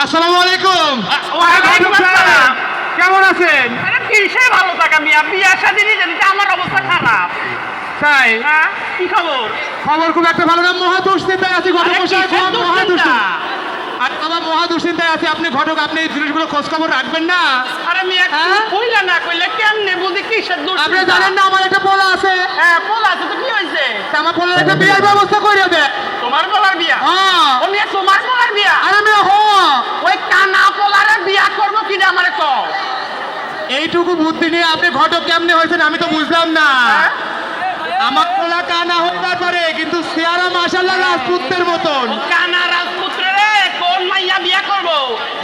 আসসালামু আলাইকুম। ওয়ালাইকুম আসসালাম। কেমন আছেন? আরে কিসে ভালো থাকা মিয়া, বিয়া শাদী নিয়ে জানি আমার অবস্থা খারাপ। তাই হ্যাঁ, কি খবর? খবর খুব একটা ভালো না, মহা দুশ্চিন্তায় আছি ঘটক আরে মশাই, কিসের খুব মহা দুশ্চিন্তা? আর আমার মহা দুশ্চিন্তায় আছি। আপনি ঘটক, আপনি এই জিনিসগুলো খোঁজ খবর রাখবেন না? আরে মিয়া, হ্যাঁ? কইলা না কইলা কেমনে বুঝি কিসের দুশ্চিন্তা? আপনি জানেন না আমার একটা পোলা আছে, হ্যাঁ, পোলা আছে তো কি হয়েছে? তা আমার পোলার একটা বিয়ের ব্যবস্থা করে দে। তোমার পোলার বিয়া? হ্যাঁ। ও মিয়া, তোমার পোলার বিয়া? আরে আমি ওই কানা পোলারে বিয়া করবো কিনা আমারে কও। এইটুকু বুদ্ধি নিয়ে আপনি ঘটক কেমনে হয়েছেন আমি তো বুঝলাম না। হ্যাঁ? আমার পোলা কানা হতে পারে কিন্তু চেহারা মাশাআল্লাহ রাজপুতের মতন। ও কানা রাজপুত্র রে, কোন মাইয়া বিয়া করবো?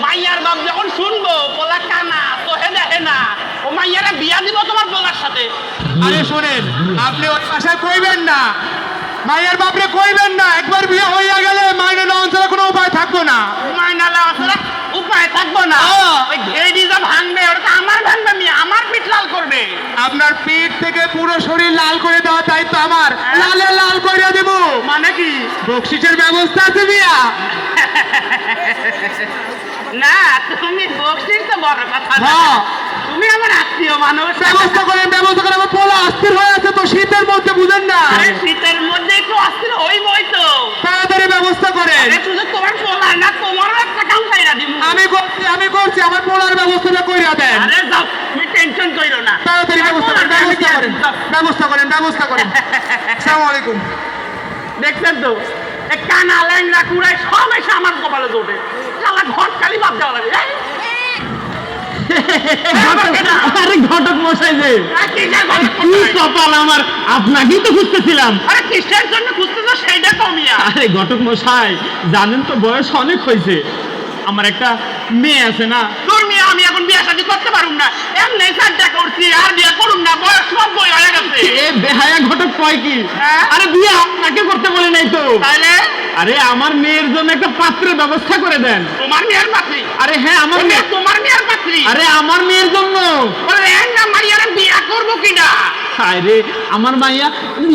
মাইয়ার বাপ যখন শুনবো পোলা কানা তো হে না, ও মাইয়ারা বিয়া দিব তোমার পোলার সাথে। আরে শোনেন, আপনি ওই ভাষায় কইবেন না, মায়ের বাপরে কইবেন না। একবার বিয়ে হইয়া গেলে মাইনে নেওয়া ছাড়া কোনো উপায় থাকবো না। মাইনা লাও ছাড়া উপায় থাকবো না। হ্যাঁ। ওই ঘেড়ি যা ভাঙবে ওটা তো আমার ভাঙবে মিয়া, আমার পিঠ লাল করবে। আপনার পিঠ থেকে পুরো শরীর লাল করে দেওয়ার দায়িত্ব আমার। লালে লাল করে দেব। মানে কি? বকশিসের ব্যবস্থা আছে মিয়া। না, তুমি বকশিস তো বড় কথা না। হ্যাঁ। তুমি আমার আত্মীয় মানুষ। ব্যবস্থা করেন, ব্যবস্থা করেন। আমার পোলা অস্থির হয়ে আছে তো শীতের মধ্যে, বুঝেন না? আরে শীতের মধ্যে একটু অস্থির হইবই তো। তাড়াতাড়ি ব্যবস্থা করেন। আরে শুধু তোমার পোলা না, তোমারও একটা কাম খাইরা দিব। আমি করছি আমার পোলার ব্যবস্থাটা কইরা দেন। আরে যাও, তুমি টেনশন কইরো না। তাড়াতাড়ি ব্যবস্থা করেন, ব্যবস্থা করেন, ব্যবস্থা করেন, ব্যবস্থা করেন। আসসালামু আলাইকুম। দেখছেন তো, এই কানা ল্যাংড়া কুড়াই সব এসে আমার কপালে জোটে। শালা ঘর খালি বাদ দেওয়া লাগে। আরে ঘটক মশাই যে কি আরে কপাল আমার, আপনাকেই তো খুঁজতেছিলাম। কিসের জন্য খুঁজতেছো সেইটা কমিয়া। আরে ঘটক মশাই, জানেন তো বয়স অনেক হয়েছে, আমার একটা মেয়ে আছে না। তোর মেয়ে আমি এখন বিয়ে শাদী করতে পারুম না, এমনি চারটা করছি আর বিয়ে করুম না, বয়স সব বই হয়ে গেছে। এ বেহায়া ঘটক কয় কি? হ্যাঁ? আরে বিয়ে আপনাকে করতে বলে নাই তো। তাইলে আরে আমার মেয়ের জন্য একটা পাত্রের ব্যবস্থা করে দেন। তোমার মেয়ের পাত্রী? আরে হ্যাঁ, আমার মেয়ে। তোমার মেয়ের পাত্রী? আরে আমার মেয়ের জন্য। ওরে ল্যাংড়া মাইয়ারে বিয়ে করবো কিনা? আরে আমার মাইয়া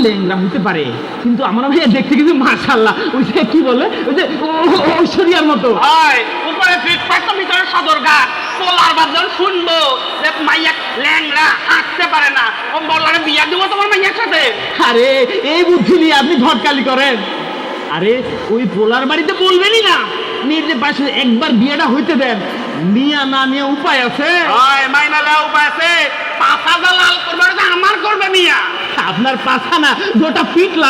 ল্যাংড়া হতে পারে, কিন্তু আমার ভাইয়া দেখতে কিন্তু মাশাআল্লাহ, ওই যে কি বলে, ওই যে ঐশ্বরিয়ার মতো। হয় উপরে ফিট পাট তো ভিতরে সদর গা। পোলার বাজন শুনবো যে মাইয়া ল্যাংড়া হাঁটতে পারে না, ও বলারে বিয়া দিব তোমার মাইয়ার সাথে? আরে এই বুদ্ধি নিয়ে আপনি ঘটকালি করেন? আরে ওই পোলার বাড়িতে বলবেনই না, মেয়েদের পাশে একবার বিয়েটা হইতে দেন, মিয়া না নিয়ে উপায় আছে? হয় মাইনা লেও পাশে পাছা লাল করবে, আমার করবে মিয়া। আপনার পাছা না, গোটা পিঠ লাল